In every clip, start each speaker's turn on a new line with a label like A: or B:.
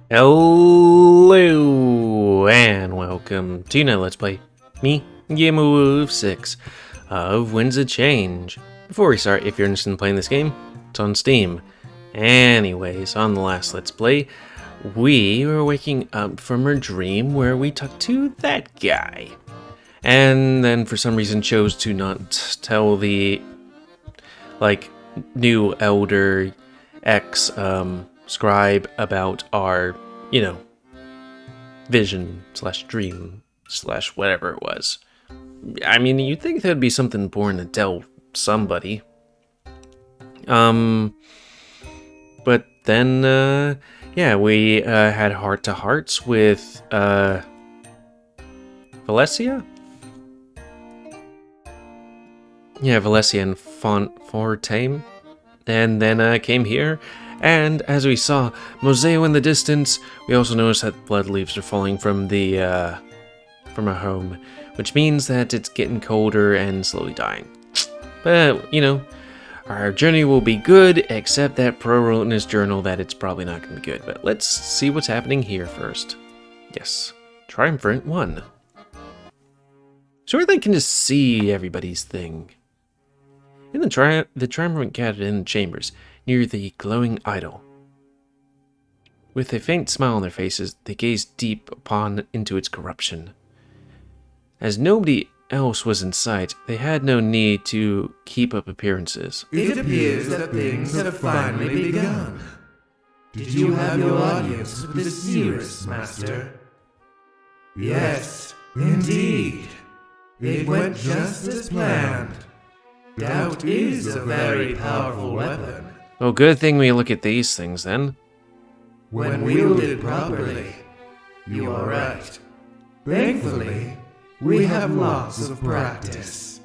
A: Hello and welcome to another Let's Play. Me, GamerWolfSix of Winds of Change. Before we start, if you're interested in playing this game, it's on Steam. Anyways, on the last Let's Play, we were waking up from a dream where we talked to that guy. And then for some reason chose to not tell the, new elder scribe about our, vision slash dream slash whatever it was. I mean, you'd think there'd be something important to tell somebody. But then, we had heart-to-hearts with, Valencia? Yeah, Valencia and Fortame. And then came here, and as we saw Mozao in the distance, we also noticed that blood leaves are falling from the from our home, which means that it's getting colder and slowly dying. But our journey will be good, except that Pro wrote in his journal that it's probably not going to be good. But let's see what's happening here first. Yes, Triumphant 1. So they can just see everybody's thing. In the Triumphant gathered in the chambers, near the glowing idol. With a faint smile on their faces, they gazed deep into its corruption. As nobody else was in sight, they had no need to keep up appearances.
B: It appears that things have finally begun. Did you have your audience with the seeress, Master? Yes, indeed. It went just as planned. Doubt is a very powerful weapon.
A: Well, good thing we look at these things, then.
B: When wielded properly, you are right. Thankfully, we have lots of practice.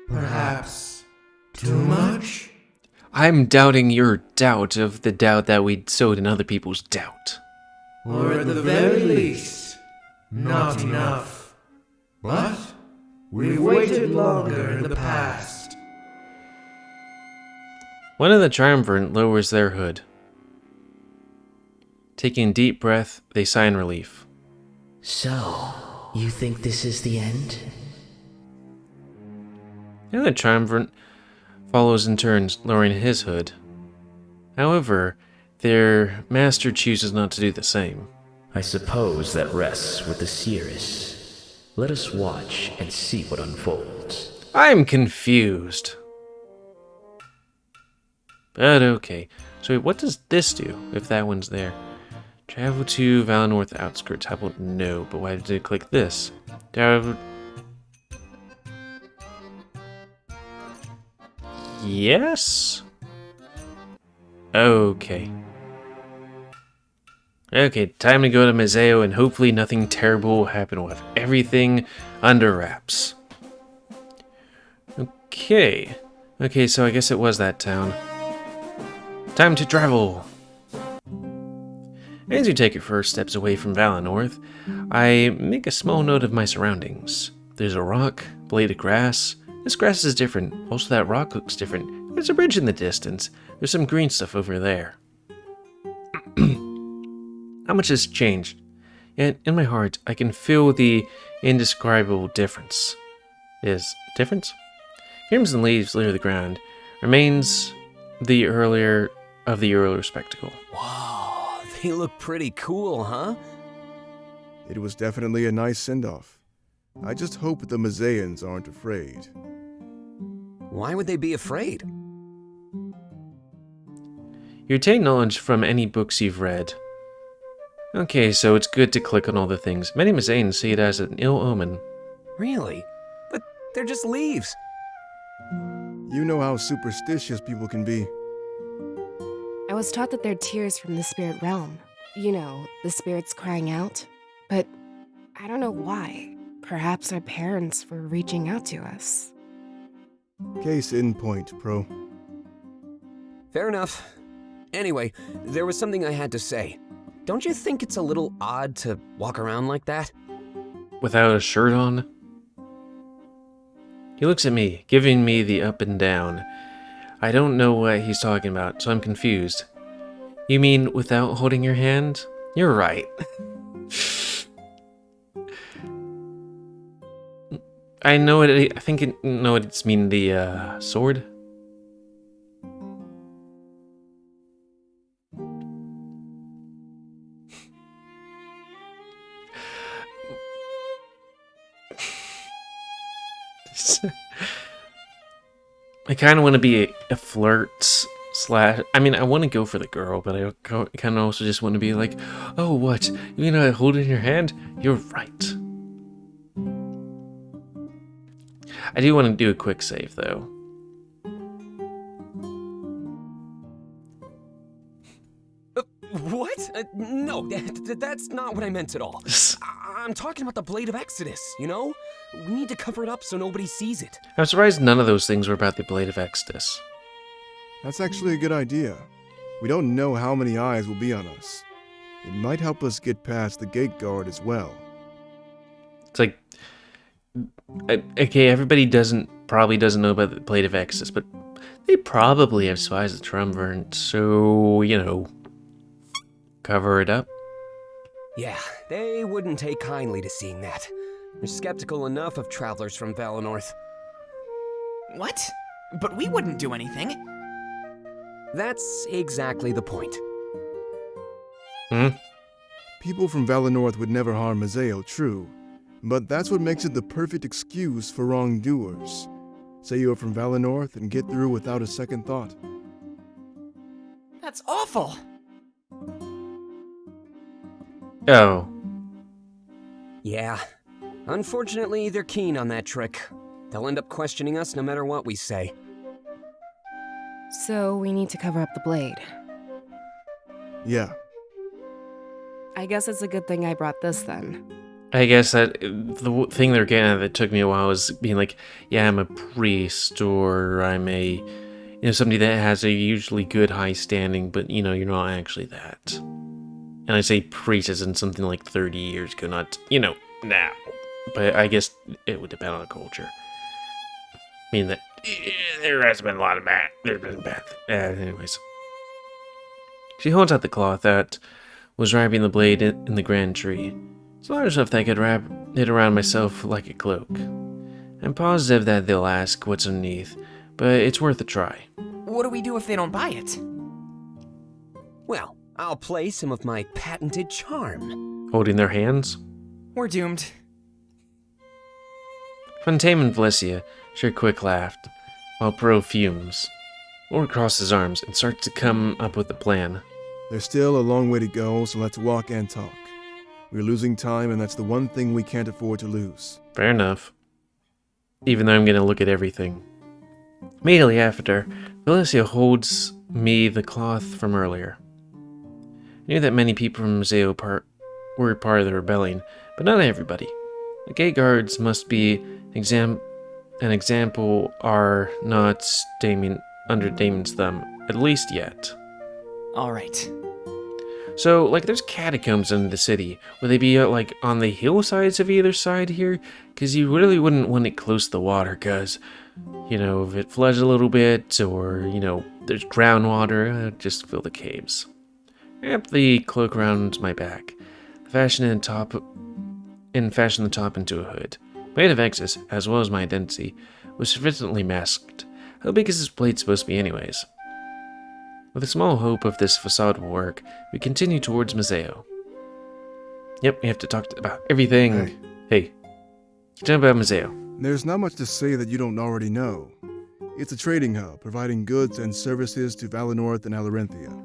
B: Perhaps too much?
A: I'm doubting your doubt of the doubt that we sowed in other people's doubt.
B: Or at the very least, not enough. But we've waited longer in the past.
A: One of the Triumvirate lowers their hood. Taking a deep breath, they sigh in relief.
C: So, you think this is the end?
A: The other Triumvirate follows in turns, lowering his hood. However, their master chooses not to do the same.
C: I suppose that rests with the seeress. Let us watch and see what unfolds.
A: I'm confused. But okay. So what does this do, if that one's there? Travel to Valinor outskirts. How about no? But why did it click this? Travel... Yes? Okay. Okay, time to go to Maseo, and hopefully nothing terrible will happen. We'll have everything under wraps. Okay. Okay, so I guess it was that town. Time to travel! As you take your first steps away from Valinor, I make a small note of my surroundings. There's a rock, blade of grass. This grass is different. Also, that rock looks different. There's a bridge in the distance. There's some green stuff over there. How much has changed? Yet, in my heart, I can feel the indescribable difference. Difference? Crimson leaves litter the ground. Remains of the earlier spectacle.
D: Wow, they look pretty cool, huh?
E: It was definitely a nice send-off. I just hope the Mazeans aren't afraid.
D: Why would they be afraid?
A: You retain knowledge from any books you've read. Okay, so it's good to click on all the things. Many Mazeans see it as an ill omen.
D: Really? But they're just leaves.
E: You know how superstitious people can be.
F: I was taught that they're tears from the spirit realm. You know, the spirits crying out. But I don't know why. Perhaps our parents were reaching out to us.
E: Case in point, Pro.
D: Fair enough. Anyway, there was something I had to say. Don't you think it's a little odd to walk around like that?
A: Without a shirt on? He looks at me, giving me the up and down. I don't know what he's talking about, so I'm confused. You mean without holding your hand? You're right. I know it. I think it know it's mean the sword. I kind of want to be a flirt slash. I mean, I want to go for the girl, but I kind of also just want to be like, oh, what? You know, I hold it in your hand. You're right. I do want to do a quick save though.
D: What? No, that's not what I meant at all. I'm talking about the Blade of Exodus, you know? We need to cover it up so nobody sees it.
A: I'm surprised none of those things were about the Blade of Exodus.
E: That's actually a good idea. We don't know how many eyes will be on us. It might help us get past the gate guard as well.
A: It's like, okay, everybody probably doesn't know about the Blade of Exodus, but they probably have spies at Triumphant, so, you know, cover it up.
D: Yeah, they wouldn't take kindly to seeing that. They're skeptical enough of travelers from Valinor.
G: What? But we wouldn't do anything.
D: That's exactly the point.
E: People from Valinor would never harm Maseo, true. But that's what makes it the perfect excuse for wrongdoers. Say you're from Valinor and get through without a second thought.
G: That's awful.
A: Oh.
D: Yeah. Unfortunately, they're keen on that trick. They'll end up questioning us no matter what we say.
F: So we need to cover up the blade.
E: Yeah.
F: I guess it's a good thing I brought this then.
A: I guess that the thing they're getting at that took me a while was being like, yeah, I'm a priest, or I'm a, somebody that has a usually good high standing, but, you're not actually that. And I say priest as in something like 30 years ago, not, now. But I guess it would depend on the culture. I mean that there has been a lot of bad. There's been bad. Anyways, she holds out the cloth that was wrapping the blade in the grand tree. It's large enough that I could wrap it around myself like a cloak. I'm positive that they'll ask what's underneath, but it's worth a try.
G: What do we do if they don't buy it?
D: Well, I'll play some of my patented charm.
A: Holding their hands?
G: We're doomed.
A: Fontaine and Valencia share a quick laugh, while Pro fumes. Ulric crosses his arms and starts to come up with a plan.
E: There's still a long way to go, so let's walk and talk. We're losing time, and that's the one thing we can't afford to lose.
A: Fair enough. Even though I'm going to look at everything. Immediately after, Valencia holds me the cloth from earlier. I knew that many people from Mozao were part of the rebellion, but not everybody. The gate guards must be an example are not under Damon's thumb, at least yet.
G: Alright.
A: So, there's catacombs in the city. Would they be, on the hillsides of either side here? Because you really wouldn't want it close to the water, because, if it floods a little bit, or, there's groundwater, just fill the caves. Wrap the cloak around my back. Fashion the top into a hood. Blade of Exodus, as well as my identity, was sufficiently masked. How big is this blade supposed to be anyways? With a small hope of this facade will work, we continue towards Maseo. Yep, we have to talk about everything. Hey, tell me about Maseo.
E: There's not much to say that you don't already know. It's a trading hub, providing goods and services to Valinor and Alarenthia.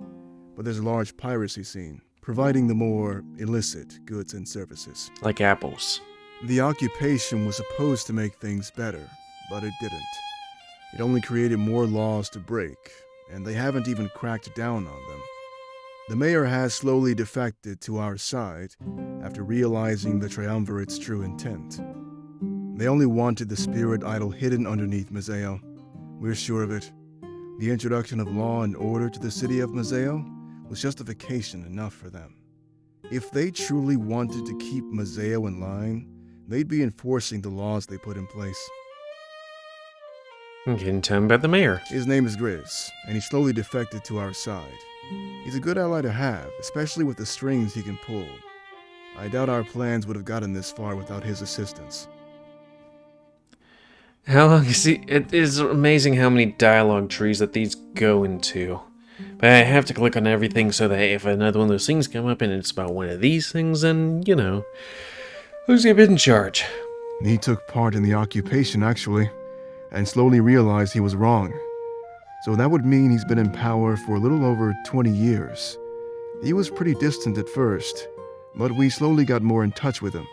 E: But there's a large piracy scene, providing the more illicit goods and services.
A: Like apples.
E: The occupation was supposed to make things better, but it didn't. It only created more laws to break, and they haven't even cracked down on them. The mayor has slowly defected to our side after realizing the Triumvirate's true intent. They only wanted the spirit idol hidden underneath Maseo. We're sure of it. The introduction of law and order to the city of Maseo was justification enough for them. If they truly wanted to keep Maseo in line, they'd be enforcing the laws they put in place.
A: I'm getting tell me about the mayor.
E: His name is Grizz, and he slowly defected to our side. He's a good ally to have, especially with the strings he can pull. I doubt our plans would have gotten this far without his assistance.
A: How long is he? It is amazing how many dialogue trees that these go into. But I have to click on everything so that if another one of those things come up and it's about one of these things, then, you know, who's gonna be in charge?
E: He took part in the occupation, actually, and slowly realized he was wrong. So that would mean he's been in power for a little over 20 years. He was pretty distant at first, but we slowly got more in touch with him.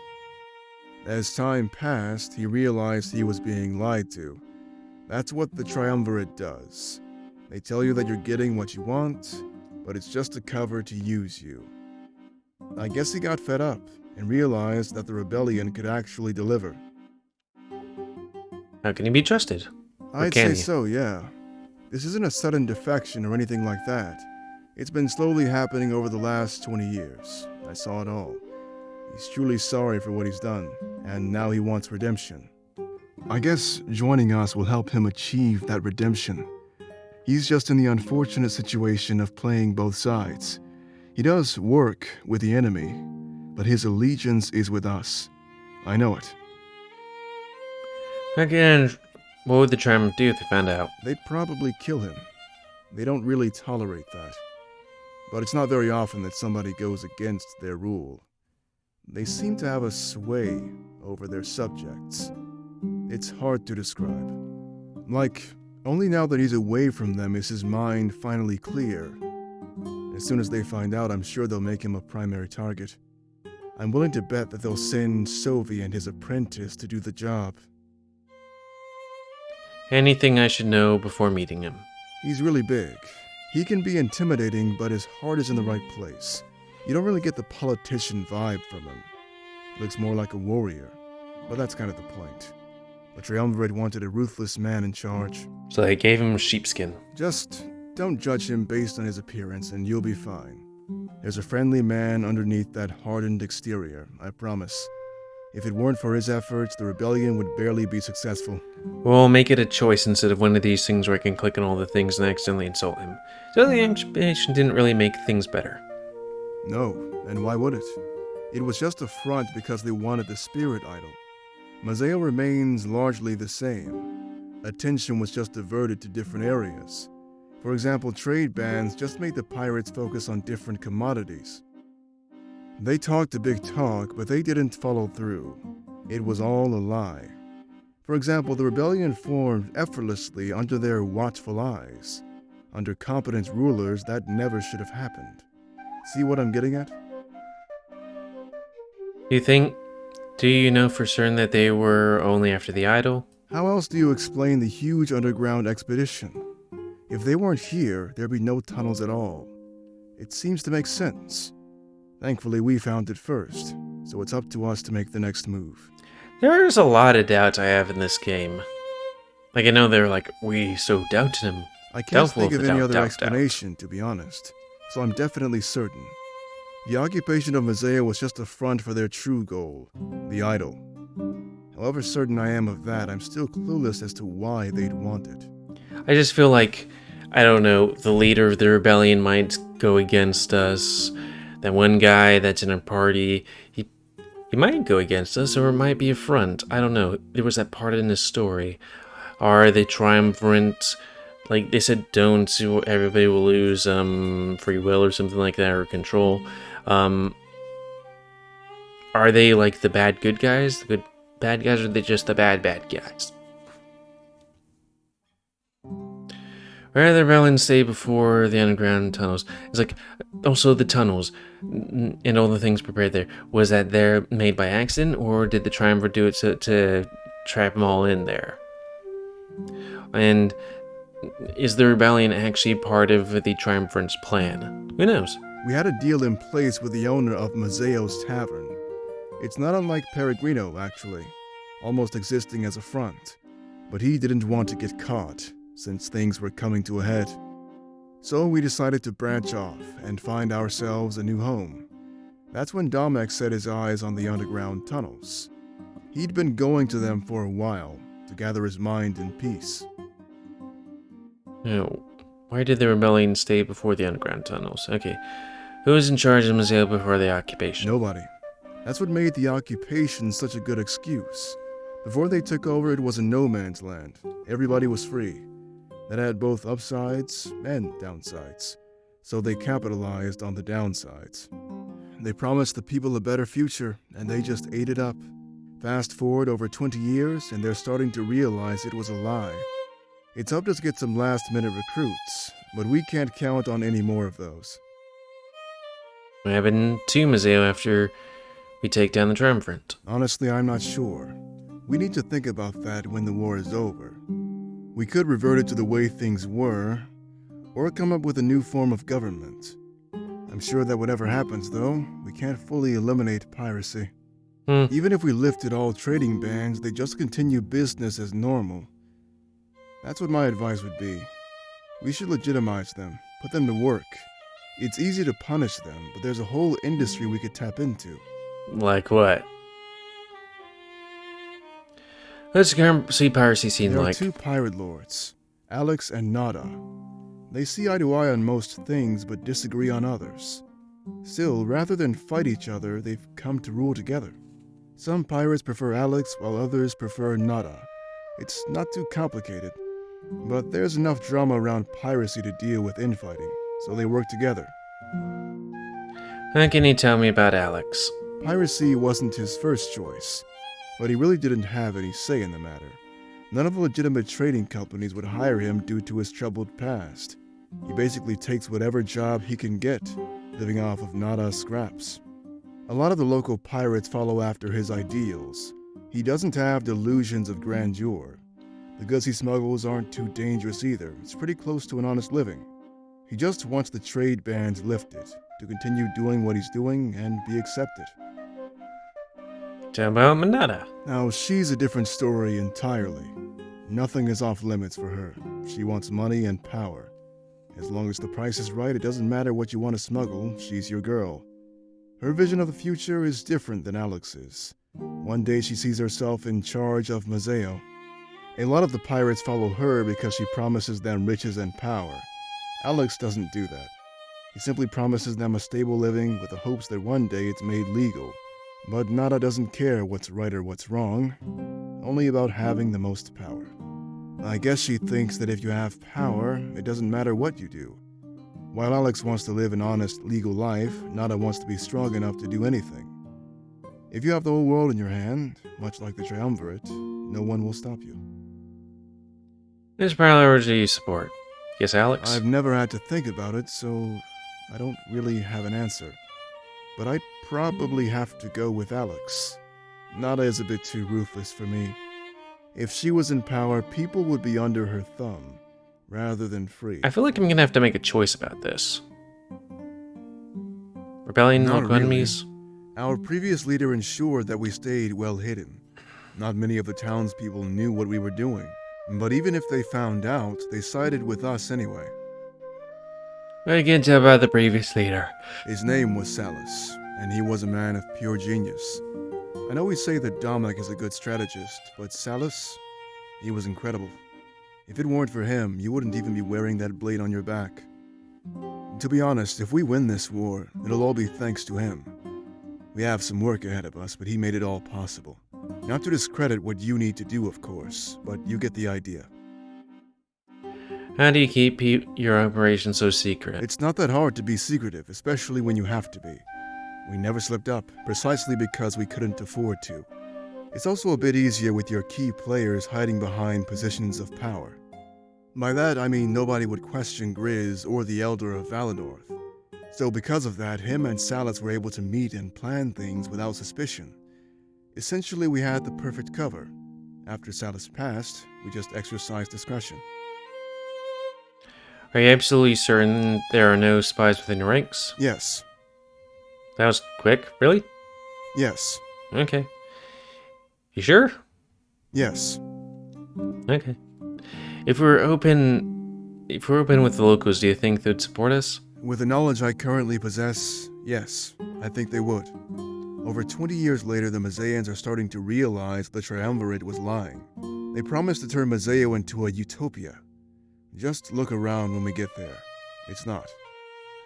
E: As time passed, he realized he was being lied to. That's what the Triumvirate does. They tell you that you're getting what you want, but it's just a cover to use you. I guess he got fed up and realized that the rebellion could actually deliver.
A: How can he be trusted? Or
E: I'd
A: can
E: say
A: he?
E: so, yeah. This isn't a sudden defection or anything like that. It's been slowly happening over the last 20 years. I saw it all. He's truly sorry for what he's done, and now he wants redemption. I guess joining us will help him achieve that redemption. He's just in the unfortunate situation of playing both sides. He does work with the enemy, but his allegiance is with us. I know it.
A: Again, what would the Triumph do if they found out?
E: They'd probably kill him. They don't really tolerate that. But it's not very often that somebody goes against their rule. They seem to have a sway over their subjects. It's hard to describe. Like, only now that he's away from them is his mind finally clear. As soon as they find out, I'm sure they'll make him a primary target. I'm willing to bet that they'll send Sovy and his apprentice to do the job.
A: Anything I should know before meeting him?
E: He's really big. He can be intimidating, but his heart is in the right place. You don't really get the politician vibe from him. He looks more like a warrior, but that's kind of the point. The Triumvirate wanted a ruthless man in charge.
A: So they gave him sheepskin.
E: Just don't judge him based on his appearance and you'll be fine. There's a friendly man underneath that hardened exterior, I promise. If it weren't for his efforts, the rebellion would barely be successful.
A: We'll make it a choice instead of one of these things where I can click on all the things and accidentally insult him. So the explanation didn't really make things better.
E: No, and why would it? It was just a front because they wanted the spirit idol. Maseo remains largely the same. Attention was just diverted to different areas. For example, trade bans just made the pirates focus on different commodities. They talked a big talk, but they didn't follow through. It was all a lie. For example, the rebellion formed effortlessly under their watchful eyes. Under competent rulers, that never should have happened. See what I'm getting at?
A: Do you know for certain that they were only after the idol?
E: How else do you explain the huge underground expedition? If they weren't here, there'd be no tunnels at all. It seems to make sense. Thankfully, we found it first, so it's up to us to make the next move.
A: There's a lot of doubts I have in this game. Like, I know they're like, we so doubted him.
E: I can't
A: Doubtful
E: think
A: of
E: of
A: the
E: any
A: doubt,
E: other
A: doubt,
E: explanation, to be honest, so I'm definitely certain. The occupation of Maseo was just a front for their true goal, the idol. However certain I am of that, I'm still clueless as to why they'd want it.
A: I just feel like, I don't know, the leader of the rebellion might go against us. That one guy that's in a party, he might go against us, or it might be a front. I don't know. There was that part in the story. Are they triumphant? Like they said, don't, so everybody will lose free will or something like that, or control. Are they like the bad good guys? The good bad guys, or are they just the bad guys? Where did the rebellion stay before the underground tunnels? It's like, also the tunnels and all the things prepared there. Was that they're made by accident, or did the Triumvirate do it to trap them all in there? And is the rebellion actually part of the Triumphant's plan? Who knows?
E: We had a deal in place with the owner of Mazeo's tavern. It's not unlike Peregrino, actually, almost existing as a front. But he didn't want to get caught, since things were coming to a head. So we decided to branch off and find ourselves a new home. That's when Domek set his eyes on the underground tunnels. He'd been going to them for a while, to gather his mind in peace.
A: You know, Why did the rebellion stay before the underground tunnels? Okay. Who was in charge of Maseo before the occupation?
E: Nobody. That's what made the occupation such a good excuse. Before they took over, it was a no man's land. Everybody was free. That had both upsides and downsides. So they capitalized on the downsides. They promised the people a better future, and they just ate it up. Fast forward over 20 years, and they're starting to realize it was a lie. It's up to get some last-minute recruits, but we can't count on any more of those.
A: What happened to Maseo after we take down the Triumphant?
E: Honestly, I'm not sure. We need to think about that when the war is over. We could revert it to the way things were, or come up with a new form of government. I'm sure that whatever happens, though, we can't fully eliminate piracy. Even if we lifted all trading bans, they just continue business as normal. That's what my advice would be. We should legitimize them, put them to work. It's easy to punish them, but there's a whole industry we could tap into.
A: Like what? What's the sea piracy scene
E: There
A: like?
E: are two pirate lords, Alex and Nada. They see eye to eye on most things, but disagree on others. Still, rather than fight each other, they've come to rule together. Some pirates prefer Alex, while others prefer Nada. It's not too complicated, but there's enough drama around piracy to deal with infighting, so they work together.
A: How can you tell me about Alex?
E: Piracy wasn't his first choice, but he really didn't have any say in the matter. None of the legitimate trading companies would hire him due to his troubled past. He basically takes whatever job he can get, living off of Nada's scraps. A lot of the local pirates follow after his ideals. He doesn't have delusions of grandeur. The goods he smuggles aren't too dangerous either. It's pretty close to an honest living. He just wants the trade bans lifted, to continue doing what he's doing and be accepted.
A: Tell about Manada.
E: Now, she's a different story entirely. Nothing is off limits for her. She wants money and power. As long as the price is right, it doesn't matter what you want to smuggle, she's your girl. Her vision of the future is different than Alex's. One day she sees herself in charge of Mozao. A lot of the pirates follow her because she promises them riches and power. Alex doesn't do that. He simply promises them a stable living with the hopes that one day it's made legal. But Nada doesn't care what's right or what's wrong, only about having the most power. I guess she thinks that if you have power, it doesn't matter what you do. While Alex wants to live an honest, legal life, Nada wants to be strong enough to do anything. If you have the whole world in your hand, much like the Triumvirate, no one will stop you.
A: Which parlor do you support? Yes, Alex?
E: I've never had to think about it, so I don't really have an answer. But I'd probably have to go with Alex. Nada is a bit too ruthless for me. If she was in power, people would be under her thumb, rather than free.
A: I feel like I'm gonna have to make a choice about this. Rebellion,
E: Not
A: local
E: really.
A: enemies?
E: Our previous leader ensured that we stayed well hidden. Not many of the townspeople knew what we were doing. But even if they found out, they sided with us anyway.
A: What you can tell about the previous leader?
E: His name was Salus, and he was a man of pure genius. I know we say that Dominic is a good strategist, but Salus, he was incredible. If it weren't for him, you wouldn't even be wearing that blade on your back. To be honest, if we win this war, it'll all be thanks to him. We have some work ahead of us, but he made it all possible. Not to discredit what you need to do, of course, but you get the idea.
A: How do you keep your operation so secret?
E: It's not that hard to be secretive, especially when you have to be. We never slipped up, precisely because we couldn't afford to. It's also a bit easier with your key players hiding behind positions of power. By that, I mean nobody would question Grizz or the Elder of Valinor. So because of that, him and Salus were able to meet and plan things without suspicion. Essentially, we had the perfect cover. After Salus passed, we just exercised discretion.
A: Are you absolutely certain there are no spies within your ranks?
E: Yes.
A: That was quick, really?
E: Yes.
A: Okay. You sure?
E: Yes.
A: Okay. If we're open with the locals, do you think they'd support us?
E: With the knowledge I currently possess, yes, I think they would. Over 20 years later, the Mazeans are starting to realize the Triumvirate was lying. They promised to turn Maseo into a utopia. Just look around when we get there. It's not.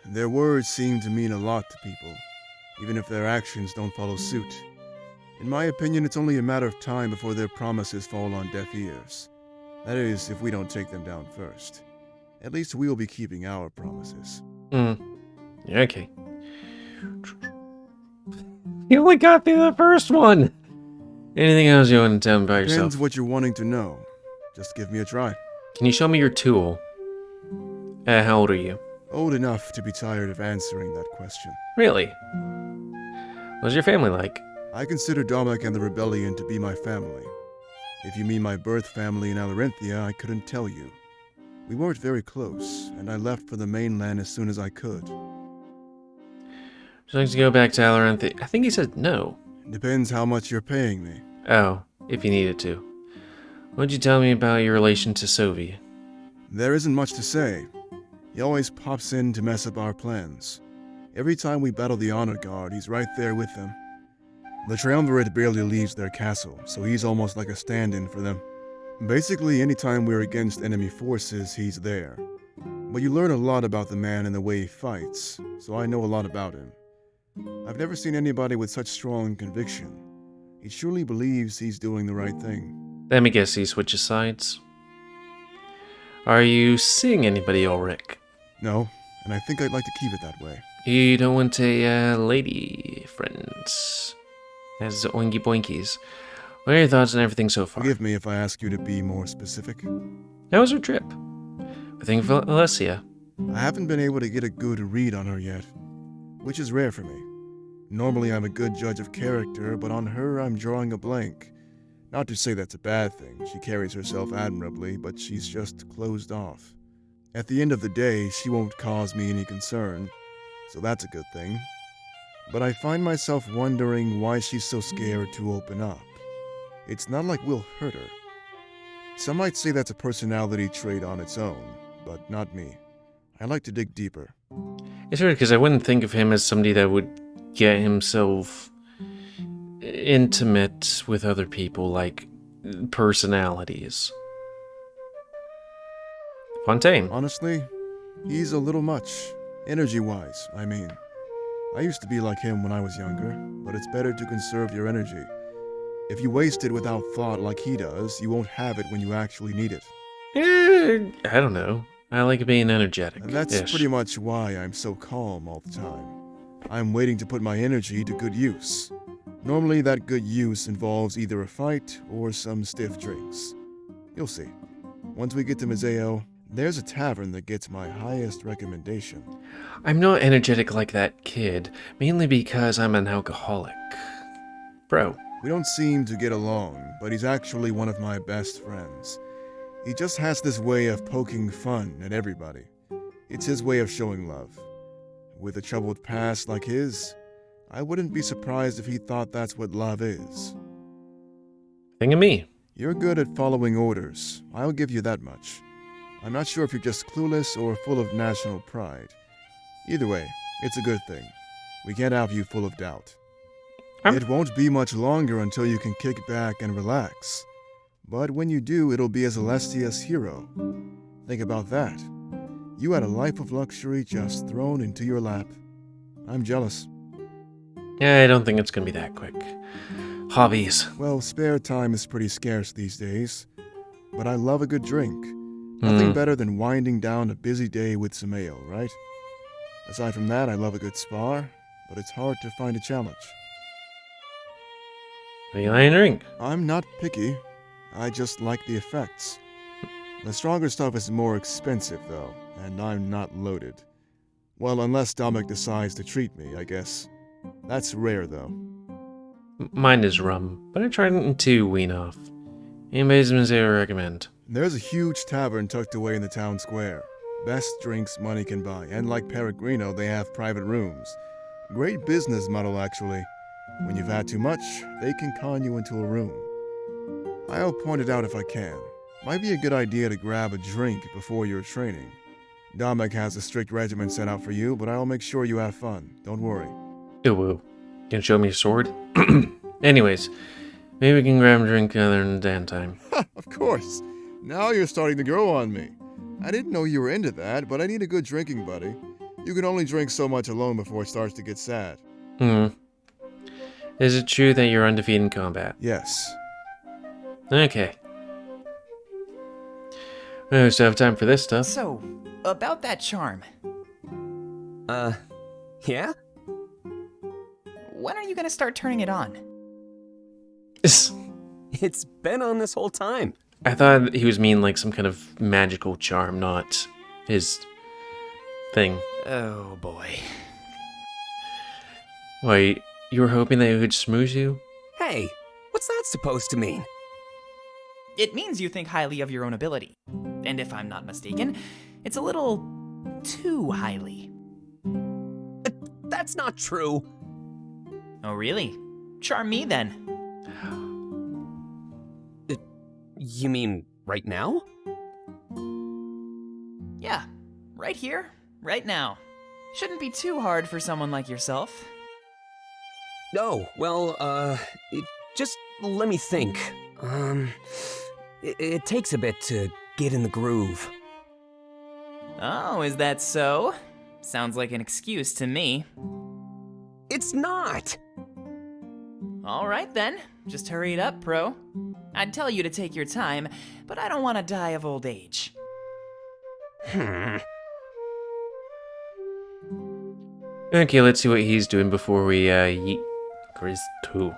E: Their words seem to mean a lot to people, even if their actions don't follow suit. In my opinion, it's only a matter of time before their promises fall on deaf ears. That is, if we don't take them down first. At least we'll be keeping our promises.
A: Yeah, okay. You only got through the first one! Anything else you want to tell me about yourself?
E: Depends what you're wanting to know. Just give me a try.
A: Can you show me your tool? How old are you?
E: Old enough to be tired of answering that question.
A: Really? What's your family like?
E: I consider Dominik and the Rebellion to be my family. If you mean my birth family in Alarinthia, I couldn't tell you. We weren't very close, and I left for the mainland as soon as I could.
A: Would you like to go back to Alarinthia? I think he said no.
E: Depends how much you're paying me.
A: Oh, if you needed to. What'd you tell me about your relation to Sovy?
E: There isn't much to say. He always pops in to mess up our plans. Every time we battle the Honor Guard, he's right there with them. The Triumvirate barely leaves their castle, so he's almost like a stand-in for them. Basically, anytime we're against enemy forces, he's there. But you learn a lot about the man and the way he fights, so I know a lot about him. I've never seen anybody with such strong conviction. He truly believes he's doing the right thing.
A: Let me guess, he switches sides. Are you seeing anybody, Ulric?
E: No, and I think I'd like to keep it that way.
A: You don't want a lady friends? As oinky boinkies. What are your thoughts on everything so far?
E: Forgive me if I ask you to be more specific.
A: How was your trip? I think Valencia.
E: I haven't been able to get a good read on her yet, which is rare for me. Normally I'm a good judge of character, but on her I'm drawing a blank. Not to say that's a bad thing, she carries herself admirably, but she's just closed off. At the end of the day, she won't cause me any concern, so that's a good thing. But I find myself wondering why she's so scared to open up. It's not like we'll hurt her. Some might say that's a personality trait on its own, but not me. I like to dig deeper.
A: It's weird because I wouldn't think of him as somebody that would get himself intimate with other people, like personalities. Fontaine.
E: Honestly, he's a little much. Energy-wise, I mean. I used to be like him when I was younger, but it's better to conserve your energy. If you waste it without thought like he does, you won't have it when you actually need it.
A: I don't know. I like being energetic.
E: And that's pretty much why I'm so calm all the time. I'm waiting to put my energy to good use. Normally that good use involves either a fight or some stiff drinks. You'll see. Once we get to Maseo, there's a tavern that gets my highest recommendation.
A: I'm not energetic like that kid, mainly because I'm an alcoholic. Bro.
E: We don't seem to get along, but he's actually one of my best friends. He just has this way of poking fun at everybody. It's his way of showing love. With a troubled past like his, I wouldn't be surprised if he thought that's what love is.
A: Think of me.
E: You're good at following orders. I'll give you that much. I'm not sure if you're just clueless or full of national pride. Either way, it's a good thing. We can't have you full of doubt. It won't be much longer until you can kick back and relax. But when you do, it'll be as Alestia's hero. Think about that. You had a life of luxury just thrown into your lap. I'm jealous.
A: Yeah, I don't think it's gonna be that quick. Hobbies.
E: Well, spare time is pretty scarce these days. But I love a good drink. Nothing better than winding down a busy day with some ale, right? Aside from that, I love a good spar, but it's hard to find a challenge.
A: What do you like to drink?
E: I'm not picky. I just like the effects. The stronger stuff is more expensive, though, and I'm not loaded. Well, unless Dominik decides to treat me, I guess. That's rare, though.
A: Mine is rum, but I tried to wean off. Anybody's Maseo recommend?
E: There's a huge tavern tucked away in the town square. Best drinks money can buy, and like Peregrino, they have private rooms. Great business model, actually. When you've had too much, they can con you into a room. I'll point it out if I can. Might be a good idea to grab a drink before your training. Dominik has a strict regimen set out for you, but I'll make sure you have fun. Don't worry.
A: Ooh. Can you show me your sword? Anyways, maybe we can grab a drink other than Dan time.
E: Of course. Now you're starting to grow on me. I didn't know you were into that, but I need a good drinking buddy. You can only drink so much alone before it starts to get sad.
A: Is it true that you're undefeated in combat?
E: Yes.
A: Okay. We still have time for this stuff.
G: So, about that charm.
D: Yeah?
G: When are you gonna start turning it on?
D: It's been on this whole time.
A: I thought he was mean like some kind of magical charm, not his thing.
G: Oh boy.
A: Wait, you were hoping that he would smooze you?
D: Hey, what's that supposed to mean?
G: It means you think highly of your own ability. And if I'm not mistaken, it's a little too highly.
D: That's not true.
G: Oh really? Charm me then.
D: You mean right now?
G: Yeah, right here, right now. Shouldn't be too hard for someone like yourself.
D: Oh, well, just let me think. It takes a bit to get in the groove.
G: Oh, is that so? Sounds like an excuse to me.
D: It's not!
G: Alright then, just hurry it up, pro. I'd tell you to take your time, but I don't want to die of old age.
A: Okay, let's see what he's doing before we yeet Grizz 2.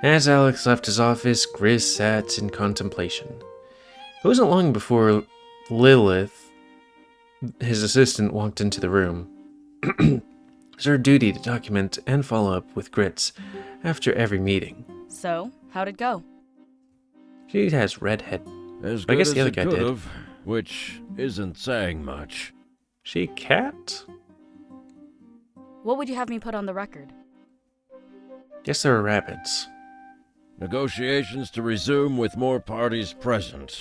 A: As Alex left his office, Grizz sat in contemplation. It wasn't long before Lilith, his assistant, walked into the room. It's her duty to document and follow up with Grits after every meeting.
H: So, how'd it go?
A: She has red head.
I: As
A: But I
I: good
A: guess
I: as
A: the other
I: it
A: guy
I: could
A: did.
I: have, which isn't saying much.
A: She cat?
H: What would you have me put on the record?
A: Guess there are rabbits.
I: Negotiations to resume with more parties present.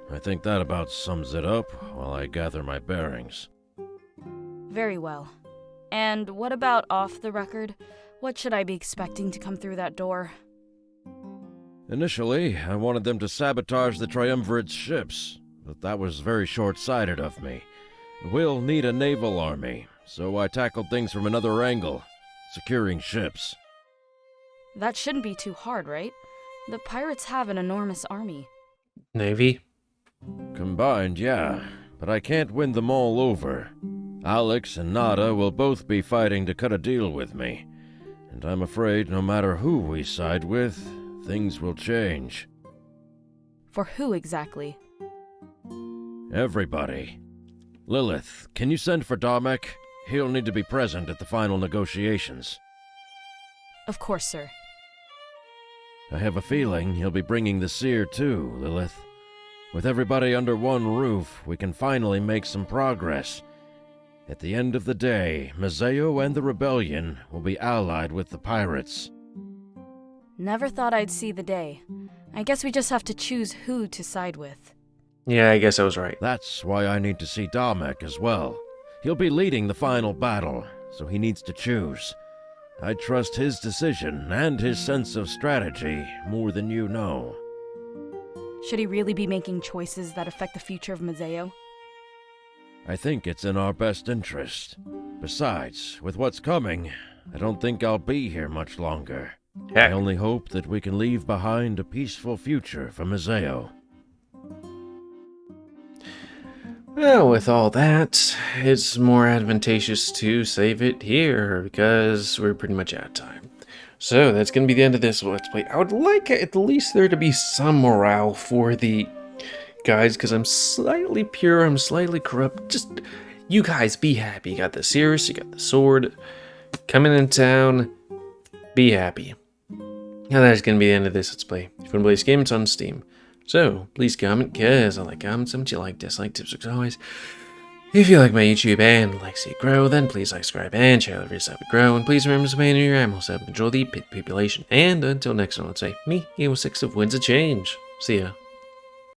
I: I think that about sums it up while I gather my bearings.
H: Very well. And what about off the record? What should I be expecting to come through that door?
I: Initially, I wanted them to sabotage the Triumvirate's ships, but that was very short-sighted of me. We'll need a naval army, so I tackled things from another angle, securing ships.
H: That shouldn't be too hard, right? The pirates have an enormous army.
A: Navy?
I: Combined, yeah, but I can't win them all over. Alex and Nada will both be fighting to cut a deal with me, and I'm afraid no matter who we side with, things will change.
H: For who exactly?
I: Everybody. Lilith, can you send for Domek? He'll need to be present at the final negotiations.
H: Of course, sir.
I: I have a feeling he'll be bringing the seer too, Lilith. With everybody under one roof, we can finally make some progress. At the end of the day, Maseo and the rebellion will be allied with the pirates.
H: Never thought I'd see the day. I guess we just have to choose who to side with.
A: Yeah, I guess I was right.
I: That's why I need to see Domek as well. He'll be leading the final battle, so he needs to choose. I trust his decision and his sense of strategy more than you know.
H: Should he really be making choices that affect the future of Mozao?
I: I think it's in our best interest. Besides, with what's coming, I don't think I'll be here much longer.
A: Heck.
I: I only hope that we can leave behind a peaceful future for Maseo.
A: Well, with all that, it's more advantageous to save it here, because we're pretty much out of time. So, that's going to be the end of this Let's Play. I would like at least there to be some morale for the guys, because I'm slightly pure, I'm slightly corrupt. Just, you guys, be happy. You got the Cirrus, you got the sword, coming in town, be happy. Now that's going to be the end of this Let's Play. If you want to play this game, it's on Steam. So, please comment, because I like comments, and what you like, dislike, tips, as always. If you like my YouTube and like to see it grow, then please like, subscribe, and share the videos that would grow. And please remember to maintain your animals to help control the pit population. And until next time, let's say, me, GamerWolfSix of Winds of Change. See ya.